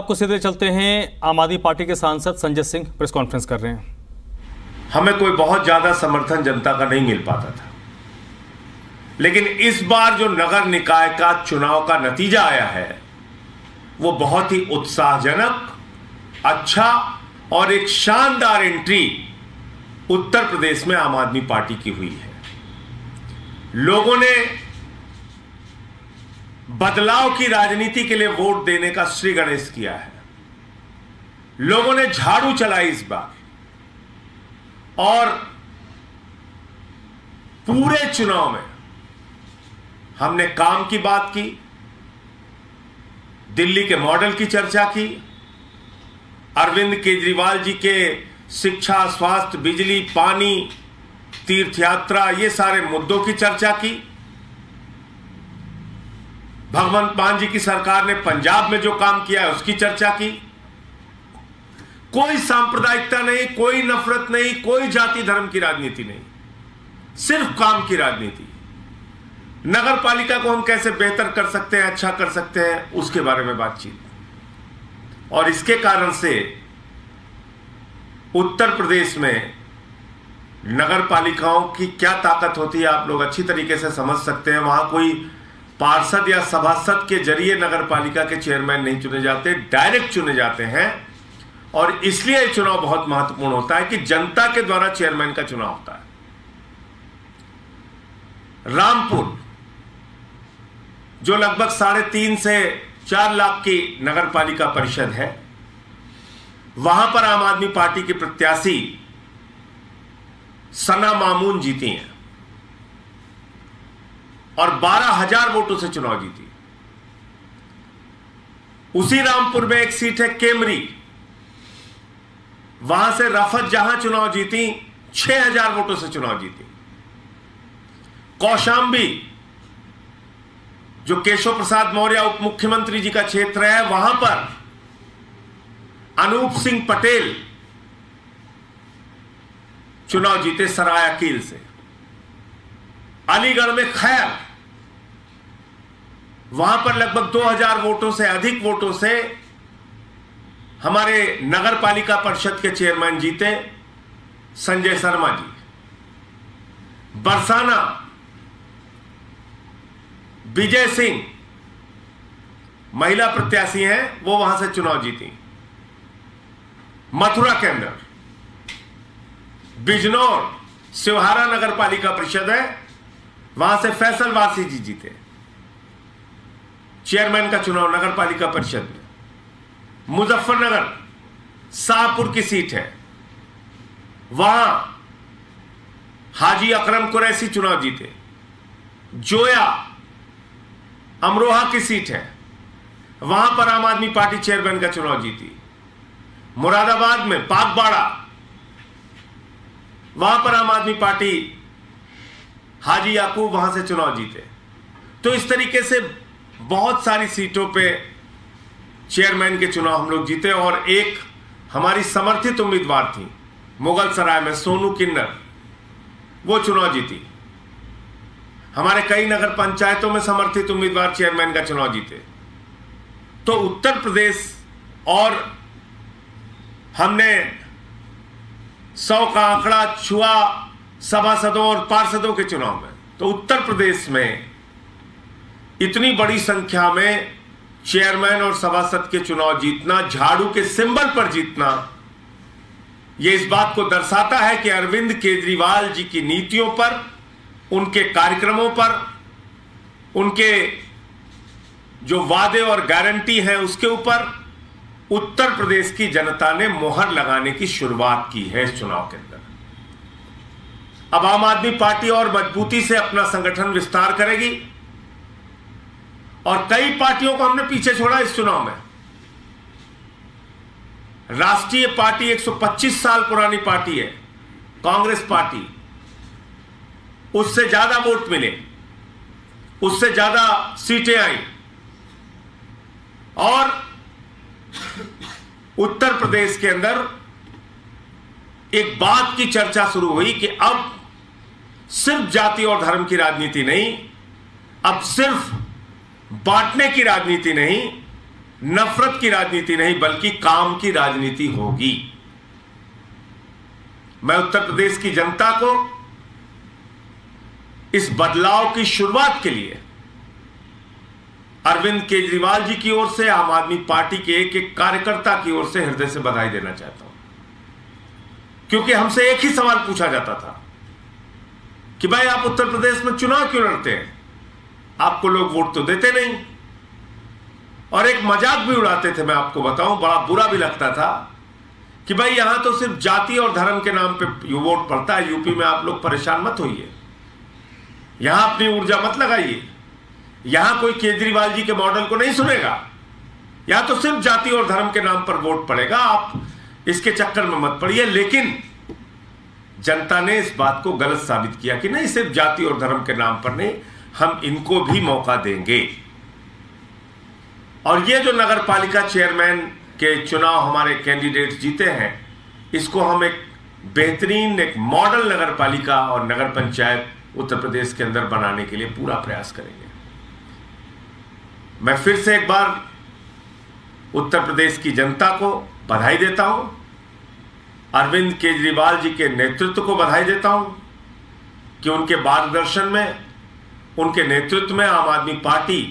आपको सीधे चलते हैं। आम आदमी पार्टी के सांसद संजय सिंह प्रेस कॉन्फ्रेंस कर रहे हैं। हमें कोई बहुत ज्यादा समर्थन जनता का नहीं मिल पाता था, लेकिन इस बार जो नगर निकाय का चुनाव का नतीजा आया है वो बहुत ही उत्साहजनक, अच्छा और एक शानदार एंट्री उत्तर प्रदेश में आम आदमी पार्टी की हुई है। लोगों ने बदलाव की राजनीति के लिए वोट देने का श्री गणेश किया है। लोगों ने झाड़ू चलाई इस बार, और पूरे चुनाव में हमने काम की बात की, दिल्ली के मॉडल की चर्चा की, अरविंद केजरीवाल जी के शिक्षा, स्वास्थ्य, बिजली, पानी, तीर्थ यात्रा, ये सारे मुद्दों की चर्चा की। भगवंत मान जी की सरकार ने पंजाब में जो काम किया है उसकी चर्चा की। कोई सांप्रदायिकता नहीं, कोई नफरत नहीं, कोई जाति धर्म की राजनीति नहीं, सिर्फ काम की राजनीति। नगर पालिका को हम कैसे बेहतर कर सकते हैं, अच्छा कर सकते हैं, उसके बारे में बातचीत। और इसके कारण से उत्तर प्रदेश में नगर पालिकाओं की क्या ताकत होती है आप लोग अच्छी तरीके से समझ सकते हैं। वहां कोई पार्षद या सभासद के जरिए नगर पालिका के चेयरमैन नहीं चुने जाते, डायरेक्ट चुने जाते हैं। और इसलिए यह चुनाव बहुत महत्वपूर्ण होता है कि जनता के द्वारा चेयरमैन का चुनाव होता है। रामपुर, जो लगभग 3.5 से 4 लाख की नगर पालिका परिषद है, वहां पर आम आदमी पार्टी की प्रत्याशी सना मामून जीती हैं और 12,000 वोटों से चुनाव जीती। उसी रामपुर में एक सीट है केमरी, वहां से रफत जहां चुनाव जीती, 6,000 वोटों से चुनाव जीती। कौशांबी, जो केशव प्रसाद मौर्य उप मुख्यमंत्री जी का क्षेत्र है, वहां पर अनूप सिंह पटेल चुनाव जीते सरायकील से। अलीगढ़ में खैर, वहां पर लगभग 2,000 वोटों से अधिक वोटों से हमारे नगर पालिका परिषद के चेयरमैन जीते, संजय शर्मा जी। बरसाना, विजय सिंह महिला प्रत्याशी हैं, वो वहां से चुनाव जीती। मथुरा के अंदर बिजनौर सिवहारा नगर पालिका परिषद है, वहां से फैसल वासी जी जीते चेयरमैन का चुनाव नगर पालिका परिषद में। मुजफ्फरनगर शाहपुर की सीट है, वहां हाजी अकरम कुरैशी चुनाव जीते। जोया अमरोहा की सीट है, वहां पर आम आदमी पार्टी चेयरमैन का चुनाव जीती। मुरादाबाद में पाकबाड़ा, वहां पर आम आदमी पार्टी हाजी याकूब वहां से चुनाव जीते। तो इस तरीके से बहुत सारी सीटों पे चेयरमैन के चुनाव हम लोग जीते। और एक हमारी समर्थित उम्मीदवार थी मुगल सराय में, सोनू किन्नर, वो चुनाव जीती। हमारे कई नगर पंचायतों में समर्थित उम्मीदवार चेयरमैन का चुनाव जीते। तो उत्तर प्रदेश, और हमने 100 का आंकड़ा छुआ सभासदों और पार्षदों के चुनाव में। तो उत्तर प्रदेश में इतनी बड़ी संख्या में चेयरमैन और सभासद के चुनाव जीतना, झाड़ू के सिंबल पर जीतना, यह इस बात को दर्शाता है कि अरविंद केजरीवाल जी की नीतियों पर, उनके कार्यक्रमों पर, उनके जो वादे और गारंटी है उसके ऊपर उत्तर प्रदेश की जनता ने मोहर लगाने की शुरुआत की है इस चुनाव के अंदर। अब आम आदमी पार्टी और मजबूती से अपना संगठन विस्तार करेगी, और कई पार्टियों को हमने पीछे छोड़ा इस चुनाव में। राष्ट्रीय पार्टी 125 साल पुरानी पार्टी है, कांग्रेस पार्टी, उससे ज्यादा वोट मिले, उससे ज्यादा सीटें आई, और उत्तर प्रदेश के अंदर एक बात की चर्चा शुरू हुई कि अब सिर्फ जाति और धर्म की राजनीति नहीं, अब सिर्फ बांटने की राजनीति नहीं, नफरत की राजनीति नहीं बल्कि काम की राजनीति होगी। मैं उत्तर प्रदेश की जनता को इस बदलाव की शुरुआत के लिए अरविंद केजरीवाल जी की ओर से, आम आदमी पार्टी के एक एक कार्यकर्ता की ओर से हृदय से बधाई देना चाहता हूं। क्योंकि हमसे एक ही सवाल पूछा जाता था कि भाई आप उत्तर प्रदेश में चुनाव क्यों लड़ते हैं, आपको लोग वोट तो देते नहीं। और एक मजाक भी उड़ाते थे, मैं आपको बताऊं, बड़ा बुरा भी लगता था कि भाई यहां तो सिर्फ जाति और धर्म के नाम पे वोट पड़ता है, यूपी में आप लोग परेशान मत होइए, यहां अपनी ऊर्जा मत लगाइए, यहां कोई केजरीवाल जी के मॉडल को नहीं सुनेगा, यहां तो सिर्फ जाति और धर्म के नाम पर वोट पड़ेगा, आप इसके चक्कर में मत पड़िए। लेकिन जनता ने इस बात को गलत साबित किया कि नहीं, सिर्फ जाति और धर्म के नाम पर नहीं, हम इनको भी मौका देंगे। और ये जो नगर पालिका चेयरमैन के चुनाव हमारे कैंडिडेट्स जीते हैं, इसको हम एक बेहतरीन, एक मॉडल नगर पालिका और नगर पंचायत उत्तर प्रदेश के अंदर बनाने के लिए पूरा प्रयास करेंगे। मैं फिर से एक बार उत्तर प्रदेश की जनता को बधाई देता हूं, अरविंद केजरीवाल जी के नेतृत्व को बधाई देता हूं कि उनके मार्गदर्शन में, उनके नेतृत्व में आम आदमी पार्टी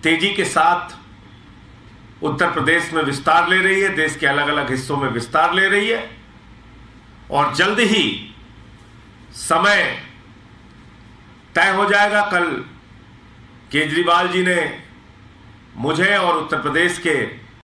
तेजी के साथ उत्तर प्रदेश में विस्तार ले रही है, देश के अलग अलग हिस्सों में विस्तार ले रही है। और जल्द ही समय तय हो जाएगा। कल केजरीवाल जी ने मुझे और उत्तर प्रदेश के